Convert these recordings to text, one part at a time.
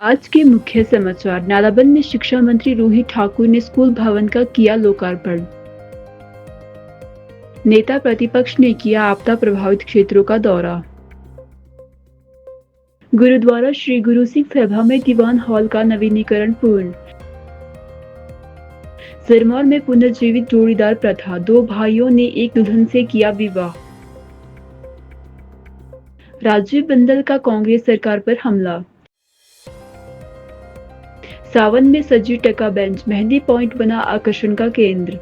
आज के मुख्य समाचार। नालाबंद में शिक्षा मंत्री रोहित ठाकुर ने स्कूल भवन का किया लोकार्पण। नेता प्रतिपक्ष ने किया आपदा प्रभावित क्षेत्रों का दौरा। गुरुद्वारा श्री गुरु सिंह सभा में दीवान हॉल का नवीनीकरण पूर्ण। सिरमौर में पुनर्जीवित जोड़ीदार प्रथा, 2 भाइयों ने एक दुल्हन से किया विवाह। राजीव बिंदल का कांग्रेस सरकार पर हमला। सावन में सजी टका बेंच, मेहंदी पॉइंट बना आकर्षण का केंद्र।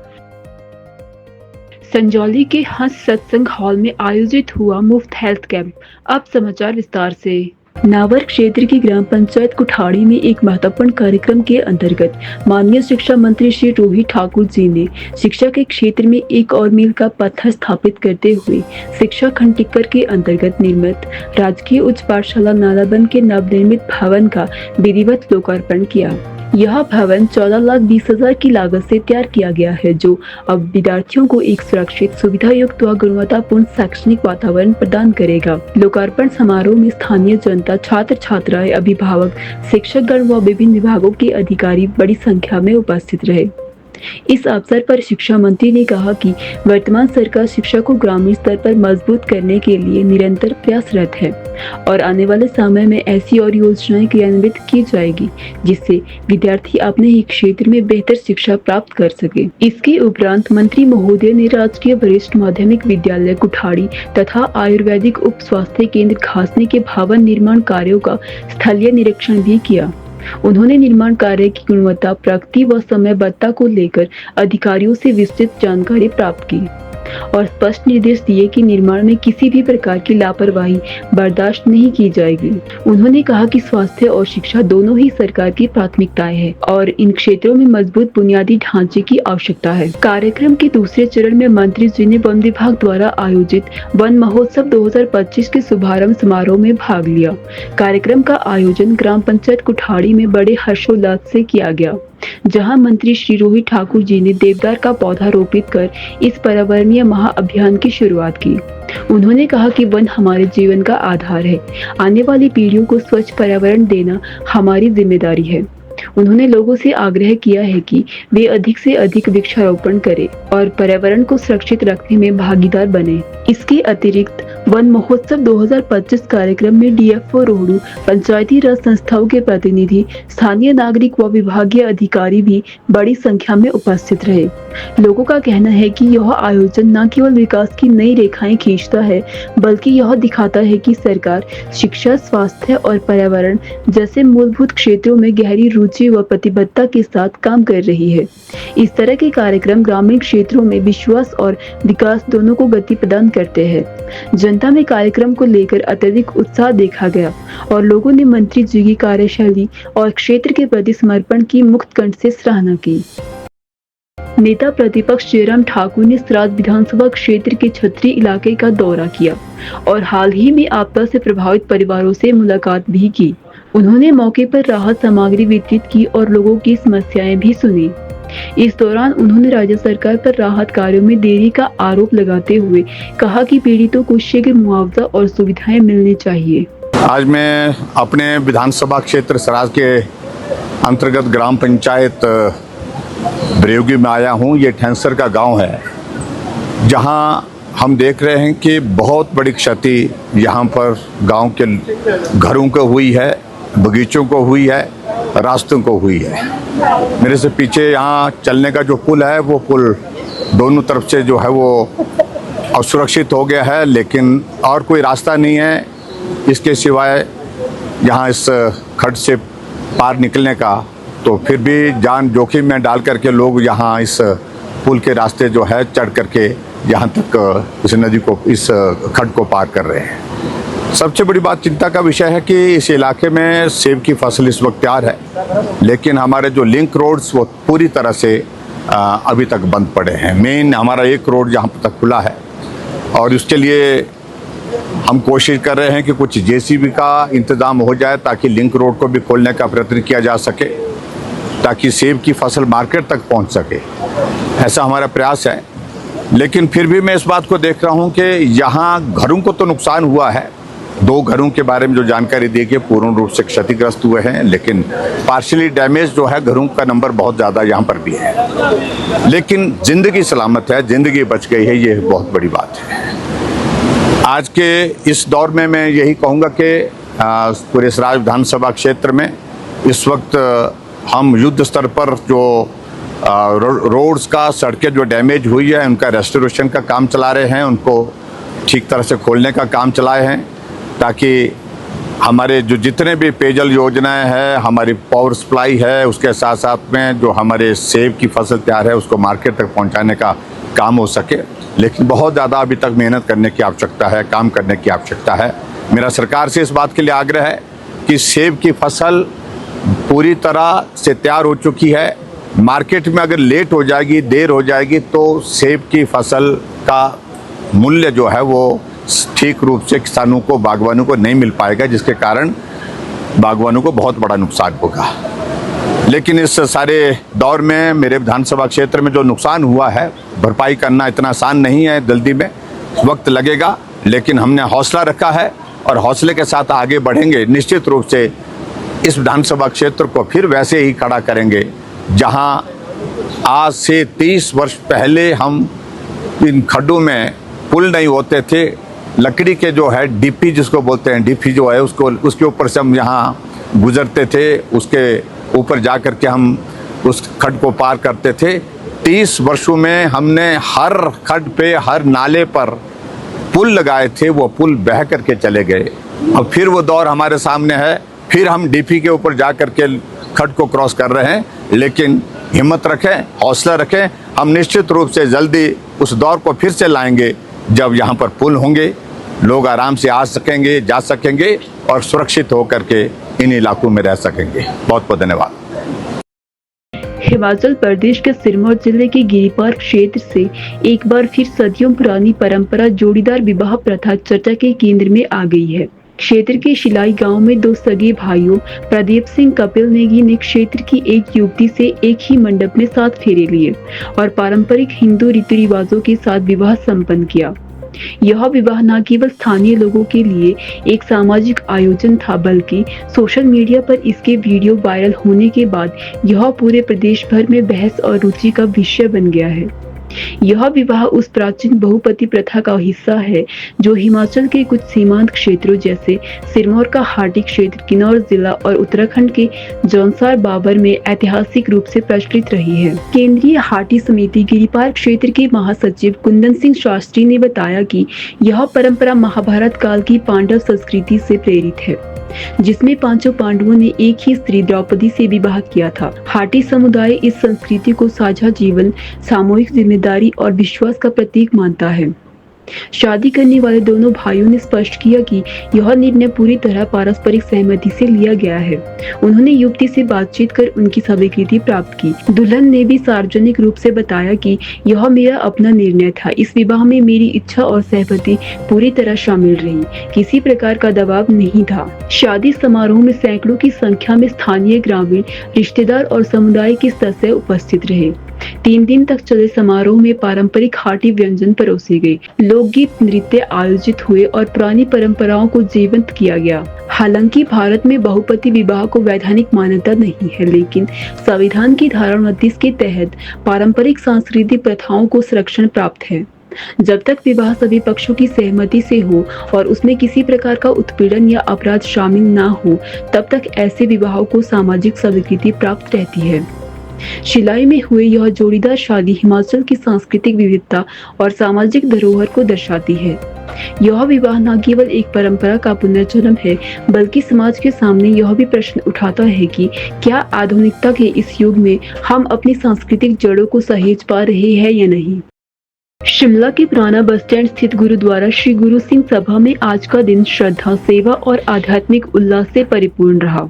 संजौली के हंस सत्संग हॉल में आयोजित हुआ मुफ्त हेल्थ कैंप। अब समाचार विस्तार से। नावर क्षेत्र की ग्राम पंचायत कुठाड़ी में एक महत्वपूर्ण कार्यक्रम के अंतर्गत माननीय शिक्षा मंत्री श्री रोहित ठाकुर जी ने शिक्षा के क्षेत्र में एक और मील का पत्थर स्थापित करते हुए शिक्षा खंड टिक्कर के अंतर्गत निर्मित राजकीय उच्च पाठशाला नालाबंद के नवनिर्मित भवन का विधिवत लोकार्पण किया। यह भवन 14,20,000 की लागत से तैयार किया गया है, जो अब विद्यार्थियों को एक सुरक्षित, सुविधायुक्त व गुणवत्तापूर्ण शैक्षणिक वातावरण प्रदान करेगा। लोकार्पण समारोह में स्थानीय जनता, छात्र छात्राएं, अभिभावक, शिक्षकगण व विभिन्न विभागों के अधिकारी बड़ी संख्या में उपस्थित रहे। इस अवसर पर शिक्षा मंत्री ने कहा कि वर्तमान सरकार शिक्षा को ग्रामीण स्तर पर मजबूत करने के लिए निरंतर प्रयासरत है और आने वाले समय में ऐसी और योजनाएं क्रियान्वित की जाएगी जिससे विद्यार्थी अपने ही क्षेत्र में बेहतर शिक्षा प्राप्त कर सके। इसके उपरांत मंत्री महोदय ने राजकीय वरिष्ठ माध्यमिक विद्यालय कुठाड़ी तथा आयुर्वेदिक उप स्वास्थ्य केंद्र घासनी के भवन निर्माण कार्यों का स्थलीय निरीक्षण भी किया। उन्होंने निर्माण कार्य की गुणवत्ता, प्रगति व समयबद्धता को लेकर अधिकारियों से विस्तृत जानकारी प्राप्त की और स्पष्ट निर्देश दिए कि निर्माण में किसी भी प्रकार की लापरवाही बर्दाश्त नहीं की जाएगी। उन्होंने कहा कि स्वास्थ्य और शिक्षा दोनों ही सरकार की प्राथमिकताएं हैं और इन क्षेत्रों में मजबूत बुनियादी ढांचे की आवश्यकता है। कार्यक्रम के दूसरे चरण में मंत्री जी ने वन विभाग द्वारा आयोजित वन महोत्सव 2025 के शुभारंभ समारोह में भाग लिया। कार्यक्रम का आयोजन ग्राम पंचायत कुठाड़ी में बड़े हर्षोल्लास से किया गया, जहां मंत्री श्री रोहित ठाकुर जी ने देवदार का पौधा रोपित कर इस पर्यावरणीय महाअभियान की शुरुआत की। उन्होंने कहा कि वन हमारे जीवन का आधार है। आने वाली पीढ़ियों को स्वच्छ पर्यावरण देना हमारी जिम्मेदारी है। उन्होंने लोगों से आग्रह किया है कि वे अधिक से अधिक वृक्षारोपण करें और पर्यावरण को सुरक्षित रखने में भागीदार बने। इसके अतिरिक्त वन महोत्सव 2025 कार्यक्रम में डीएफओ रोहडू, पंचायती राज संस्थाओं के प्रतिनिधि, स्थानीय नागरिक व विभागीय अधिकारी भी बड़ी संख्या में उपस्थित रहे। लोगों का कहना है कि यह आयोजन न केवल विकास की नई रेखाएं खींचता है, बल्कि यह दिखाता है कि सरकार शिक्षा, स्वास्थ्य और पर्यावरण जैसे मूलभूत क्षेत्रों में गहरी रुचि व प्रतिबद्धता के साथ काम कर रही है। इस तरह के कार्यक्रम ग्रामीण क्षेत्रों में विश्वास और विकास दोनों को गति प्रदान करते हैं। जनता में कार्यक्रम को लेकर अत्यधिक उत्साह देखा गया और लोगों ने मंत्री जी की कार्यशैली और क्षेत्र के प्रति समर्पण की मुक्त कंठ से सराहना की। नेता प्रतिपक्ष जयराम ठाकुर ने सराज विधानसभा क्षेत्र के छतरी इलाके का दौरा किया और हाल ही में आपदा से प्रभावित परिवारों से मुलाकात भी की। उन्होंने मौके पर राहत सामग्री वितरित की और लोगों की समस्याएं भी सुनी। इस दौरान उन्होंने राज्य सरकार पर राहत कार्यों में देरी का आरोप लगाते हुए कहा कि पीड़ितों को शीघ्र मुआवजा और सुविधाएं मिलनी चाहिए। आज मैं अपने विधानसभा क्षेत्र सराज के अंतर्गत ग्राम पंचायत ब्रेवगी में आया हूँ। ये ठेंसर का गांव है, जहां हम देख रहे हैं कि बहुत बड़ी क्षति यहाँ पर गांव के घरों को हुई है, बगीचों को हुई है, रास्तों को हुई है। मेरे से पीछे यहाँ चलने का जो पुल है, वो पुल दोनों तरफ से जो है वो असुरक्षित हो गया है, लेकिन और कोई रास्ता नहीं है इसके सिवाय यहाँ इस खड्ड से पार निकलने का। तो फिर भी जान जोखिम में डाल करके लोग यहाँ इस पुल के रास्ते जो है चढ़ करके यहाँ तक इस नदी को, इस खड्ड को पार कर रहे हैं। सबसे बड़ी बात चिंता का विषय है कि इस इलाके में सेब की फसल इस वक्त तैयार है, लेकिन हमारे जो लिंक रोड्स वो पूरी तरह से अभी तक बंद पड़े हैं। मेन हमारा एक रोड यहाँ तक खुला है और उसके लिए हम कोशिश कर रहे हैं कि कुछ जेसीबी का इंतज़ाम हो जाए ताकि लिंक रोड को भी खोलने का प्रयत्न किया जा सके, ताकि सेब की फसल मार्केट तक पहुंच सके। ऐसा हमारा प्रयास है। लेकिन फिर भी मैं इस बात को देख रहा हूं कि यहाँ घरों को तो नुकसान हुआ है, 2 घरों के बारे में जो जानकारी दी गई पूर्ण रूप से क्षतिग्रस्त हुए हैं, लेकिन पार्शियली डैमेज जो है घरों का नंबर बहुत ज़्यादा यहाँ पर भी है। लेकिन ज़िंदगी सलामत है, ज़िंदगी बच गई है, ये बहुत बड़ी बात है। आज के इस दौर में मैं यही कहूँगा कि पूरे सराज विधानसभा क्षेत्र में इस वक्त हम युद्ध स्तर पर जो रोड्स का, सड़कें जो डैमेज हुई है उनका रेस्टोरेशन का काम चला रहे हैं, उनको ठीक तरह से खोलने का काम चलाए हैं, ताकि हमारे जो जितने भी पेयजल योजनाएं हैं, हमारी पावर सप्लाई है, उसके साथ साथ में जो हमारे सेब की फसल तैयार है उसको मार्केट तक पहुंचाने का काम हो सके। लेकिन बहुत ज़्यादा अभी तक मेहनत करने की आवश्यकता है, काम करने की आवश्यकता है। मेरा सरकार से इस बात के लिए आग्रह है कि सेब की फसल पूरी तरह से तैयार हो चुकी है। मार्केट में अगर लेट हो जाएगी, देर हो जाएगी, तो सेब की फसल का मूल्य जो है वो ठीक रूप से किसानों को, बागवानों को नहीं मिल पाएगा, जिसके कारण बागवानों को बहुत बड़ा नुकसान होगा। लेकिन इस सारे दौर में मेरे विधानसभा क्षेत्र में जो नुकसान हुआ है, भरपाई करना इतना आसान नहीं है, जल्दी में वक्त लगेगा। लेकिन हमने हौसला रखा है और हौसले के साथ आगे बढ़ेंगे। निश्चित रूप से इस विधानसभा क्षेत्र को फिर वैसे ही खड़ा करेंगे जहां आज से 30 वर्ष पहले हम इन खड्डों में पुल नहीं होते थे, लकड़ी के जो है डीपी जिसको बोलते हैं, डीपी जो है उसको, उसके ऊपर से हम यहाँ गुजरते थे, उसके ऊपर जा कर के हम उस खड्ड को पार करते थे। 30 वर्षों में हमने हर खड्ड पे, हर नाले पर पुल लगाए थे, वो पुल बह करके चले गए। अब फिर वो दौर हमारे सामने है, फिर हम डीपी के ऊपर जा कर के खड्ड को क्रॉस कर रहे हैं। लेकिन हिम्मत रखें, हौसला रखें, हम निश्चित रूप से जल्दी उस दौर को फिर से लाएंगे जब यहाँ पर पुल होंगे, लोग आराम से आ सकेंगे, जा सकेंगे और सुरक्षित होकर के इन इलाकों में रह सकेंगे। बहुत बहुत धन्यवाद। हिमाचल प्रदेश के सिरमौर जिले के गिरिपार क्षेत्र से एक बार फिर सदियों पुरानी परंपरा जोड़ीदार विवाह प्रथा चर्चा के केंद्र में आ गई है। क्षेत्र के शिलाई गांव में 2 सगे भाइयों प्रदीप सिंह कपिल नेगी ने क्षेत्र की एक युवती से एक ही मंडप में 7 फेरे लिए और पारंपरिक हिंदू रीति रिवाजों के साथ विवाह संपन्न किया। यह विवाह न केवल स्थानीय लोगों के लिए एक सामाजिक आयोजन था, बल्कि सोशल मीडिया पर इसके वीडियो वायरल होने के बाद यह पूरे प्रदेश भर में बहस और रुचि का विषय बन गया है। यह विवाह उस प्राचीन बहुपति प्रथा का हिस्सा है जो हिमाचल के कुछ सीमांत क्षेत्रों जैसे सिरमौर का हाटी क्षेत्र, किन्नौर जिला और उत्तराखंड के जौनसार बाबर में ऐतिहासिक रूप से प्रचलित रही है। केंद्रीय हाटी समिति गिरिपार क्षेत्र के महासचिव कुंदन सिंह शास्त्री ने बताया कि यह परंपरा महाभारत काल की पांडव संस्कृति से प्रेरित है, जिसमें 5 पांडवों ने एक ही स्त्री द्रौपदी से विवाह किया था। हाटी समुदाय इस संस्कृति को साझा जीवन, सामूहिक जिम्मेदारी और विश्वास का प्रतीक मानता है। शादी करने वाले दोनों भाइयों ने स्पष्ट किया कि यह निर्णय पूरी तरह पारस्परिक सहमति से लिया गया है। उन्होंने युवती से बातचीत कर उनकी स्वीकृति प्राप्त की। दुल्हन ने भी सार्वजनिक रूप से बताया कि यह मेरा अपना निर्णय था, इस विवाह में मेरी इच्छा और सहमति पूरी तरह शामिल रही, किसी प्रकार का दबाव नहीं था। शादी समारोह में सैकड़ों की संख्या में स्थानीय, ग्रामीण, रिश्तेदार और समुदाय के सदस्य उपस्थित रहे। 3 दिन तक चले समारोह में पारंपरिक हाटी व्यंजन परोसे गए, लोकगीत, नृत्य आयोजित हुए और पुरानी परंपराओं को जीवंत किया गया। हालांकि भारत में बहुपति विवाह को वैधानिक मान्यता नहीं है, लेकिन संविधान की धारा 29 के तहत पारंपरिक सांस्कृतिक प्रथाओं को संरक्षण प्राप्त है। जब तक विवाह सभी पक्षों की सहमति से हो और उसमें किसी प्रकार का उत्पीड़न या अपराध शामिल न हो, तब तक ऐसे विवाहों को सामाजिक स्वीकृति प्राप्त रहती है। शिलाई में हुए यह जोड़ीदार शादी हिमाचल की सांस्कृतिक विविधता और सामाजिक धरोहर को दर्शाती है। यह विवाह न केवल एक परंपरा का पुनर्जन्म है, बल्कि समाज के सामने यह भी प्रश्न उठाता है कि क्या आधुनिकता के इस युग में हम अपनी सांस्कृतिक जड़ों को सहेज पा रहे हैं या नहीं। शिमला के पुराना बस स्टैंड स्थित गुरुद्वारा श्री गुरु सिंह सभा में आज का दिन श्रद्धा, सेवा और आध्यात्मिक उल्लास से परिपूर्ण रहा।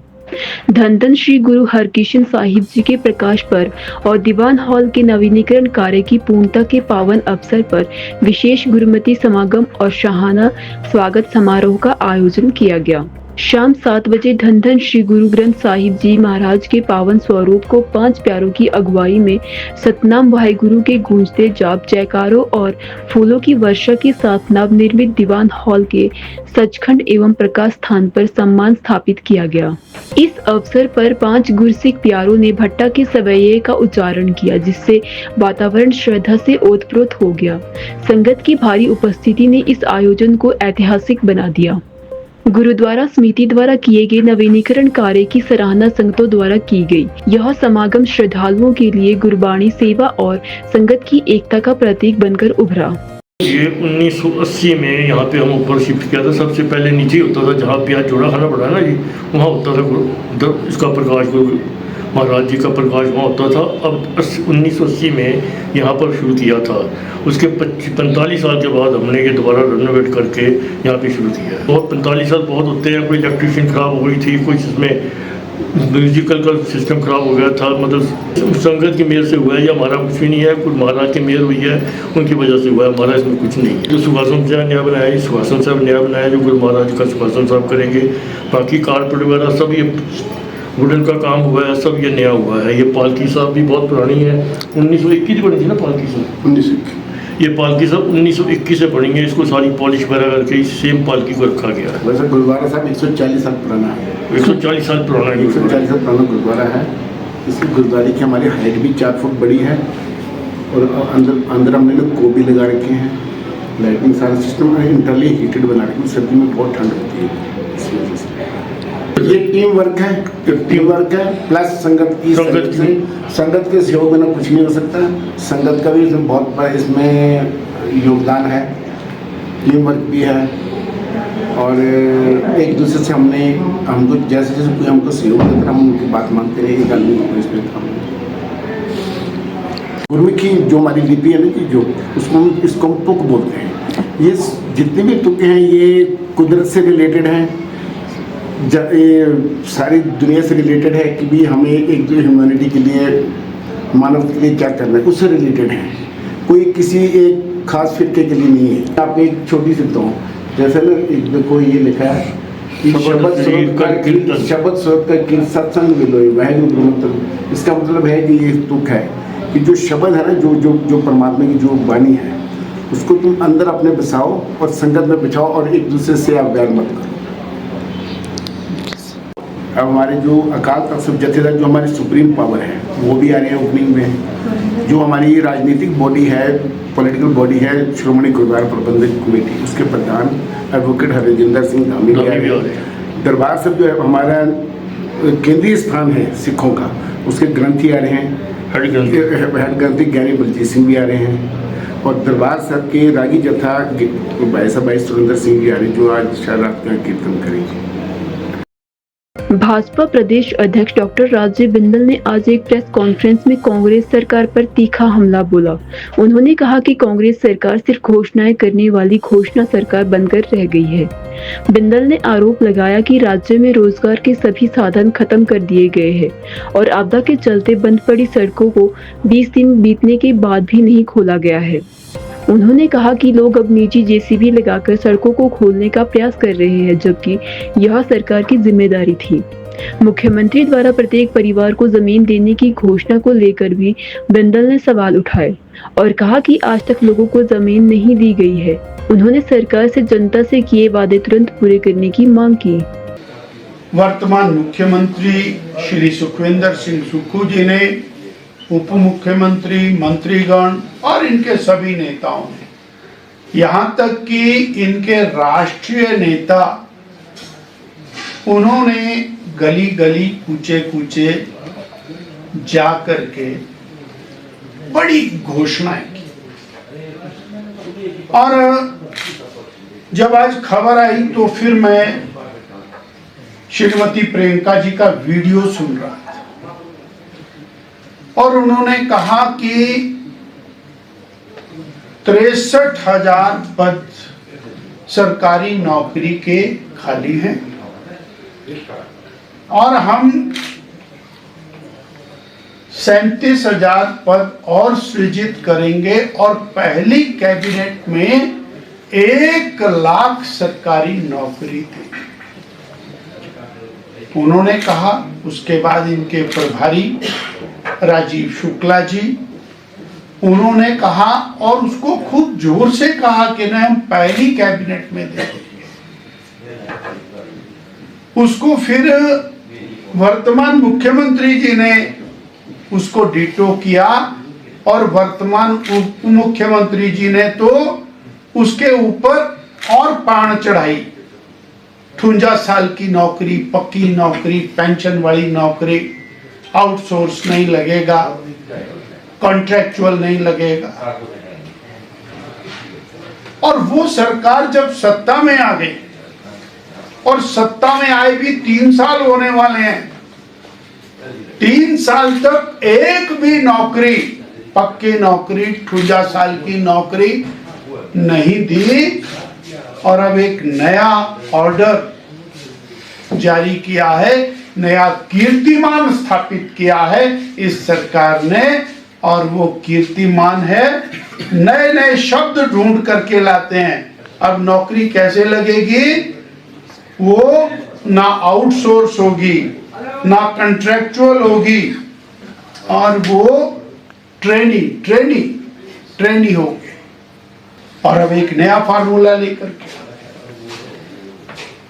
धन धन श्री गुरु हरकिशन साहिब जी के प्रकाश पर्व और दीवान हॉल के नवीनीकरण कार्य की पूर्णता के पावन अवसर पर विशेष गुरुमति समागम और शाहाना स्वागत समारोह का आयोजन किया गया। शाम 7 बजे धन धन श्री गुरु ग्रंथ साहिब जी महाराज के पावन स्वरूप को 5 प्यारों की अगुवाई में सतनाम वाहिगुरु के गूंजते जाप जयकारों और फूलों की वर्षा के साथ नवनिर्मित दीवान हॉल के सचखंड एवं प्रकाश स्थान पर सम्मान स्थापित किया गया। इस अवसर पर 5 गुरसिख प्यारों ने भट्टा के सवैये का उच्चारण किया, जिससे वातावरण श्रद्धा से ओतप्रोत हो गया। संगत की भारी उपस्थिति ने इस आयोजन को ऐतिहासिक बना दिया। गुरुद्वारा समिति द्वारा किए गए नवीनीकरण कार्य की सराहना संगतों द्वारा की गई। यह समागम श्रद्धालुओं के लिए गुरबाणी सेवा और संगत की एकता का प्रतीक बनकर उभरा। ये 1980 में यहाँ पे हम ऊपर शिफ्ट किया था। सबसे पहले नीचे ही होता था, जहाँ पे आज जोड़ा खाना पड़ा ना जी, वहाँ होता था इसका प्रकाश, गुरु महाराज जी का प्रकाश वहाँ होता था। अब 1980 में यहाँ पर शुरू किया था। उसके 45 साल के बाद हमने ये दोबारा रेनोवेट करके यहाँ पे शुरू किया। बहुत 45 साल बहुत होते हैं। कोई इलेक्ट्रिशियन ख़राब हो गई थी, कोई इसमें म्यूजिकल का सिस्टम खराब हो गया था। मतलब संगत की मेहर से हुआ है, या हमारा कुछ भी नहीं है। कुछ महाराज की मेहर हुई है, उनकी वजह से हुआ है, हमारा इसमें कुछ नहीं है। जो सुखासन साहब नया बनाया है, सुखासन साहब नया बनाया है, जो गुरु महाराज का सुखासन साहब करेंगे। बाकी कारपेट वगैरह सब ये वुडन का काम हुआ है, सब ये नया हुआ है। ये पालकी साहब भी बहुत पुरानी है, 1921 की बनी थी ना पालकी साहब, 1921। ये पालकी साहब 1921 से बनी है। इसको सारी पॉलिश वगैरह करके इस सेम पालकी को रखा गया है। वैसे गुरुद्वारा साहब 140 साल पुराना है। 140 साल पुराना है। 140 साल पुराना गुरुद्वारा है। इसकी गुरुद्वारे की हमारी हाइट भी 4 फुट बड़ी है, और अंदर हमने लोग को भी लगा रखे हैं। लाइटिंग सारा सिस्टम इंटरली हीटेड बना रखे हैं। सर्दी में बहुत ठंड होती है, इस वजह से ये टीम वर्क है प्लस संगत के सहयोग बिना कुछ नहीं हो सकता। संगत का भी इसमें बहुत बड़ा इसमें योगदान है। टीम वर्क भी है, और एक दूसरे से हमको जैसे जैसे कोई हमको सहयोग देता है, हम उनकी बात मानते रहे। एक आदमी को इसमें गुरमुखी जो हमारी लिपि है ना कि जो इसको हम तुक बोलते हैं। ये जितने भी तुक हैं ये कुदरत से रिलेटेड हैं, सारी दुनिया से रिलेटेड है कि भी हमें एक जो ह्यूमैनिटी के लिए, मानव के लिए क्या करना है, उससे रिलेटेड है। कोई किसी एक खास फिरके के लिए नहीं है। आपको एक छोटी सी बताऊँ, जैसे ना एक देखो ये लिखा है कि शब्द स्रोत का सत्संग मिलो वह मतलब, इसका मतलब है कि ये तुक है कि जो शब्द है ना, जो परमात्मा की जो वाणी है, उसको तुम अंदर अपने बसाओ और संगत में बिछाओ, और एक दूसरे से आप बैर मत करो। अब हमारे जो अकाल तख्त जथेदार जो हमारी सुप्रीम पावर है, वो भी आ रहे हैं ओपनिंग में। जो हमारी राजनीतिक बॉडी है, पॉलिटिकल बॉडी है, श्रोमणी गुरुद्वारा प्रबंधक कमेटी, उसके प्रधान एडवोकेट हरजिंदर सिंह धामी भी आ रहे हैं। दरबार साहब जो है हमारा केंद्रीय स्थान है सिखों का, उसके ग्रंथी आ रहे हैं। हेड ग्रंथी ज्ञानी बलजीत सिंह भी आ रहे हैं, और दरबार साहब के रागी जथा भाई सुरेंद्र सिंह भी आ रहे हैं, जो आज शायद रात का कीर्तन करेंगे। भाजपा प्रदेश अध्यक्ष डॉक्टर राजीव बिंदल ने आज एक प्रेस कॉन्फ्रेंस में कांग्रेस सरकार पर तीखा हमला बोला। उन्होंने कहा कि कांग्रेस सरकार सिर्फ घोषणाएं करने वाली घोषणा सरकार बनकर रह गई है। बिंदल ने आरोप लगाया कि राज्य में रोजगार के सभी साधन खत्म कर दिए गए हैं और आपदा के चलते बंद पड़ी सड़कों को 20 दिन बीतने के बाद भी नहीं खोला गया है। उन्होंने कहा कि लोग अब निजी जेसीबी लगाकर सड़कों को खोलने का प्रयास कर रहे हैं, जबकि यह सरकार की जिम्मेदारी थी। मुख्यमंत्री द्वारा प्रत्येक परिवार को जमीन देने की घोषणा को लेकर भी बिंदल ने सवाल उठाए और कहा कि आज तक लोगों को जमीन नहीं दी गई है। उन्होंने सरकार से जनता से किए वादे तुरंत पूरे करने की मांग की। वर्तमान मुख्यमंत्री श्री सुखविंदर सिंह सुक्खू जी ने, उप मुख्यमंत्री, मंत्रीगण और इनके सभी नेताओं ने, यहाँ तक कि इनके राष्ट्रीय नेता, उन्होंने गली गली कूचे कूचे जा करके बड़ी घोषणाएं की। और जब आज खबर आई तो फिर मैं श्रीमती प्रियंका जी का वीडियो सुन रहा था, और उन्होंने कहा कि 63,000 पद सरकारी नौकरी के खाली हैं और हम 37,000 पद और सृजित करेंगे और पहली कैबिनेट में 1 लाख सरकारी नौकरी देंगे। उन्होंने कहा। उसके बाद इनके प्रभारी राजीव शुक्ला जी, उन्होंने कहा और उसको खूब जोर से कहा कि न हम पहली कैबिनेट में देंगे। उसको फिर वर्तमान मुख्यमंत्री जी ने उसको डिटो किया और वर्तमान उप मुख्यमंत्री जी ने तो उसके ऊपर और पान चढ़ाई। 58 साल की नौकरी, पक्की नौकरी, पेंशन वाली नौकरी, आउटसोर्स नहीं लगेगा, कॉन्ट्रैक्चुअल नहीं लगेगा। और वो सरकार जब सत्ता में आ गई, और सत्ता में आए भी 3 साल होने वाले हैं, 3 साल तक एक भी नौकरी, पक्की नौकरी, 58 साल की नौकरी नहीं दी। और अब एक नया ऑर्डर जारी किया है, नया कीर्तिमान स्थापित किया है इस सरकार ने। और वो कीर्तिमान है, नए नए शब्द ढूंढ करके लाते हैं। अब नौकरी कैसे लगेगी? वो ना आउटसोर्स होगी, ना कॉन्ट्रैक्चुअल होगी, और वो ट्रेनी होगी। और अब एक नया फार्मूला लेकर के,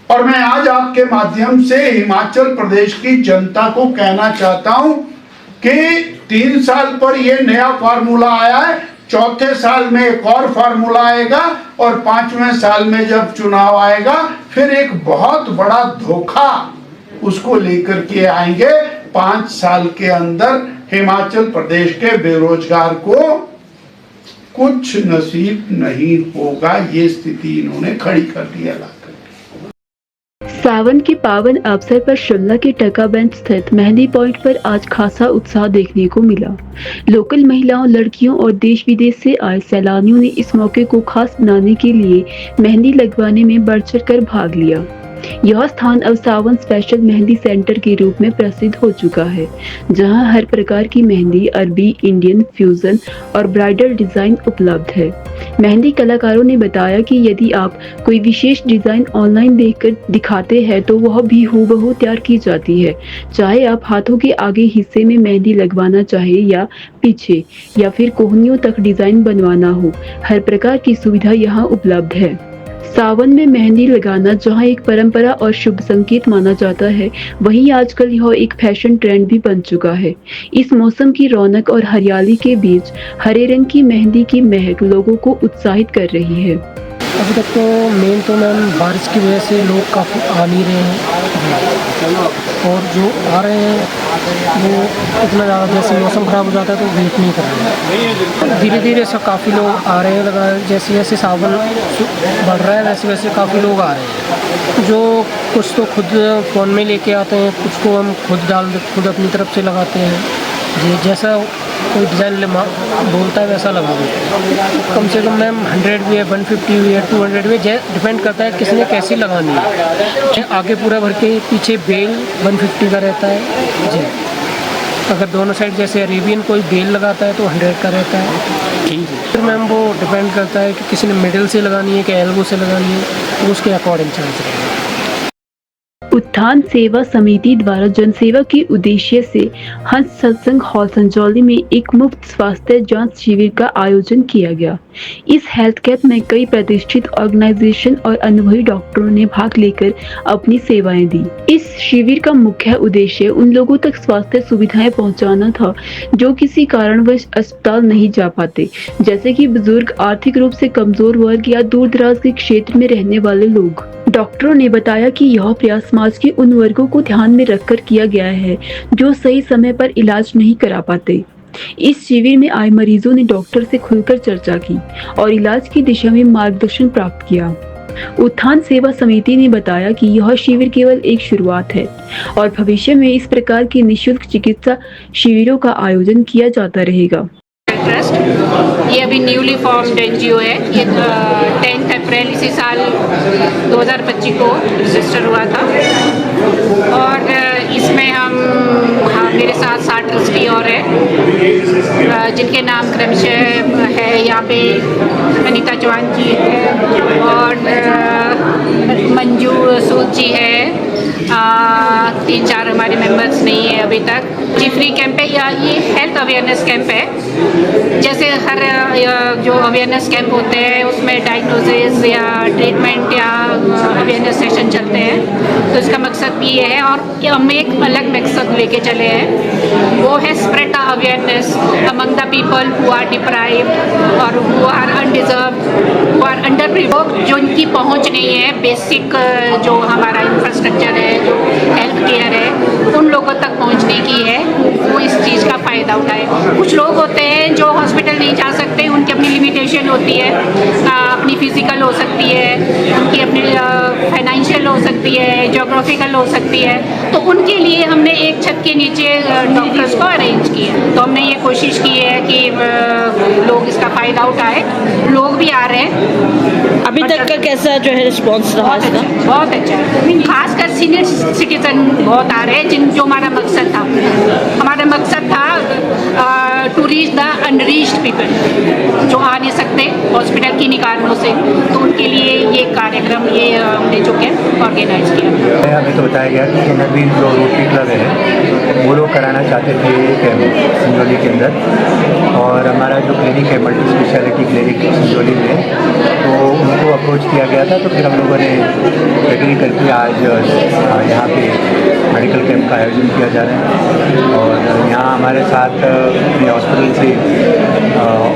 और मैं आज आपके माध्यम से हिमाचल प्रदेश की जनता को कहना चाहता हूं कि 3 साल पर यह नया फार्मूला आया है, चौथे साल में एक और फार्मूला आएगा, और 5वें साल में जब चुनाव आएगा फिर एक बहुत बड़ा धोखा उसको लेकर के आएंगे। 5 साल के अंदर हिमाचल प्रदेश के बेरोजगार को कुछ नसीब नहीं होगा। ये स्थिति इन्होंने खड़ी कर दी है। सावन के पावन अवसर पर शिमला के टका बेंच स्थित मेहंदी पॉइंट पर आज खासा उत्साह देखने को मिला। लोकल महिलाओं, लड़कियों और देश विदेश से आए सैलानियों ने इस मौके को खास बनाने के लिए मेहंदी लगवाने में बढ़ चढ़ कर भाग लिया। यह स्थान अब सावन स्पेशल मेहंदी सेंटर के रूप में प्रसिद्ध हो चुका है, जहां हर प्रकार की मेहंदी, अरबी, इंडियन, फ्यूजन और ब्राइडल डिजाइन उपलब्ध है। मेहंदी कलाकारों ने बताया कि यदि आप कोई विशेष डिजाइन ऑनलाइन देखकर दिखाते हैं तो वह भी हूबहू तैयार की जाती है, चाहे आप हाथों के आगे हिस्से में मेहंदी लगवाना चाहे या पीछे, या फिर कोहनियों तक डिजाइन बनवाना हो। हर प्रकार की सुविधा यहाँ उपलब्ध है। सावन में मेहंदी लगाना जहां एक परंपरा और शुभ संकेत माना जाता है, वहीं आजकल यह एक फैशन ट्रेंड भी बन चुका है। इस मौसम की रौनक और हरियाली के बीच हरे रंग की मेहंदी की महक लोगों को उत्साहित कर रही है। अभी तक तो मेन तो मैम बारिश की वजह से लोग काफ़ी आ नहीं रहे हैं, और जो आ रहे हैं वो इतना ज़्यादा, जैसे मौसम ख़राब हो जाता है तो वेट नहीं कर रहे हैं। धीरे धीरे सब काफ़ी लोग आ रहे हैं लगा, जैसे जैसे सावन बढ़ रहा है वैसे वैसे काफ़ी लोग आ रहे हैं। जो कुछ तो खुद फ़ोन में लेके आते हैं, कुछ को हम खुद अपनी तरफ से लगाते हैं। जी, जैसा कोई डिज़ाइन बोलता है वैसा लगा देते हैं। कम से कम मैम 100 भी है, 150 भी है, 200 भी है, डिपेंड करता है किसने कैसी लगानी है। आगे पूरा भर के पीछे बेल 150 का रहता है जी। अगर दोनों साइड जैसे अरेबियन कोई बेल लगाता है तो 100 का रहता है। ठीक है, फिर मैम वो डिपेंड करता है कि किसी ने मिडिल से लगानी है कि एल्बो से लगानी है, तो उसके अकॉर्डिंग चार्ज रहेगा। उत्थान सेवा समिति द्वारा जनसेवा के उद्देश्य से हंस सत्संग हॉल संजौली में एक मुफ्त स्वास्थ्य जांच शिविर का आयोजन किया गया। इस हेल्थ कैंप में कई प्रतिष्ठित ऑर्गेनाइजेशन और अनुभवी डॉक्टरों ने भाग लेकर अपनी सेवाएं दी। इस शिविर का मुख्य उद्देश्य उन लोगों तक स्वास्थ्य सुविधाएं पहुंचाना था जो किसी कारणवश अस्पताल नहीं जा पाते, जैसे कि बुजुर्ग, आर्थिक रूप से कमजोर वर्ग या दूर दराज के क्षेत्र में रहने वाले लोग। डॉक्टरों ने बताया कि यह प्रयास समाज के उन वर्गों को ध्यान में रखकर किया गया है जो सही समय पर इलाज नहीं करा पाते। इस शिविर में आए मरीजों ने डॉक्टर से खुलकर चर्चा की और इलाज की दिशा में मार्गदर्शन प्राप्त किया। उत्थान सेवा समिति ने बताया कि यह शिविर केवल एक शुरुआत है और भविष्य में इस प्रकार की निःशुल्क चिकित्सा शिविरों का आयोजन किया जाता रहेगा। ट्रस्ट ये अभी न्यूली फॉर्म्ड एनजीओ है। ये 10 अप्रैल इसी साल 2025 को रजिस्टर हुआ था, और इसमें मेरे साथ 60 ट्रस्टी और है, जिनके नाम क्रमशः है यहाँ पे अनीता चौहान जी है, और मंजू सूद जी है, 3-4 हमारे मेंबर्स नहीं है अभी तक। जी फ्री कैंप है या ये हेल्थ अवेयरनेस कैंप है। जैसे हर जो अवेयरनेस कैंप होते हैं उसमें डायग्नोसिस या ट्रीटमेंट या अवेयरनेस सेशन चलते हैं, तो इसका मकसद भी ये है। और हम एक अलग मकसद लेके चले हैं, वो है spread the awareness among the people who are deprived और who are undeserved, who are underprivileged, जो इनकी पहुंच नहीं है। बेसिक जो हमारा इंफ्रास्ट्रक्चर है, जो हेल्थ केयर है, उन लोगों तक पहुंचने की है, वो इस चीज़ का फ़ायदा उठाए। कुछ लोग होते हैं जो हॉस्पिटल नहीं जा सकते, उनकी अपनी लिमिटेशन होती है, अपनी फिजिकल हो सकती है, उनकी अपनी फाइनेंशियल हो सकती है, जोग्राफिकल हो सकती है, तो उनके लिए हमने एक छत के नीचे डॉक्टर्स को अरेंज किया। तो हमने ये कोशिश की है कि लोग इसका फ़ायदा उठाए। लोग भी आ रहे हैं। अभी तक का कैसा जो है रिस्पॉन्स रहा इसका? बहुत अच्छा है। खासकर सीनियर सिटीजन बहुत आ रहे हैं, जो हमारा मकसद था। हमारा मकसद था to reach the unreached people, जो आ नहीं सकते हॉस्पिटल की कारणों से, तो उनके लिए ये कार्यक्रम ये हमने जो कैंप ऑर्गेनाइज किया। हमें तो बताया गया कि नवीन जो रोटरी क्लब है वो लोग कराना चाहते थे कैंप संजौली के अंदर, और हमारा जो क्लिनिक है मल्टी स्पेशलिटी क्लिनिक संजौली में, तो उनको अप्रोच किया गया था। तो फिर हम लोगों ने एग्री करके आज यहाँ पे मेडिकल कैंप का आयोजन किया जा रहा है। और यहाँ हमारे साथ अपने हॉस्पिटल से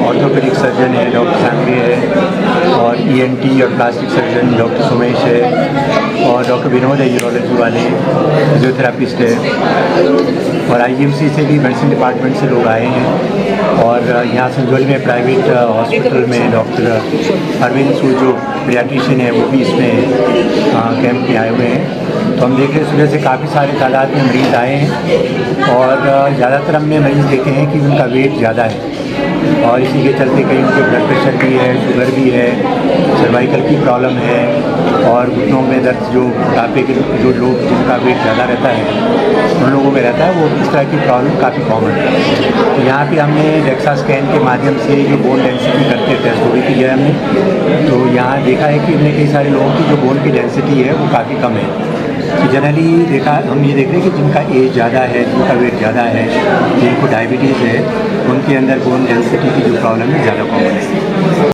ऑर्थोपेडिक सर्जन है डॉक्टर सांगवी है, और ENT और प्लास्टिक सर्जन डॉक्टर सुमेश है, और डॉक्टर विनोद है यूरोलॉजी वाले, फिजियोथेरापिस्ट है, और IMC से भी मेडिसिन डिपार्टमेंट से लोग आए हैं। और यहाँ संजौली में प्राइवेट हॉस्पिटल में डॉक्टर अरविंद सूद जो पीडियाट्रिशियन है वो भी इसमें कैंप में आए हुए हैं। तो हम देख रहे हैं सुबह से काफ़ी सारे तादाद में मरीज़ आए हैं, और ज़्यादातर हमने मरीज़ देखे हैं कि उनका वेट ज़्यादा है, और इसी के चलते कहीं उनके ब्लड प्रेशर भी है, शुगर भी है, सर्वाइकल की प्रॉब्लम है, और घुटनों में दर्द जो बुढ़ापे के जो लोग जिनका वेट ज़्यादा रहता है उन लोगों में रहता है, वो इस तरह की प्रॉब्लम काफ़ी कॉमन है। तो यहाँ पे हमने डेक्सा स्कैन के माध्यम से ये बोन डेंसिटी करके टेस्ट वो भी किया है हमने। तो यहाँ देखा है कि हमने कई सारे लोगों की जो बोन की डेंसिटी है वो काफ़ी कम है। तो जनरली हम ये देख रहे हैं कि जिनका एज ज़्यादा है, जिनका वेट ज़्यादा है, जिनको डायबिटीज़ है, उनके अंदर बोन डेंसिटी की जो प्रॉब्लम है ज़्यादा कॉमन है।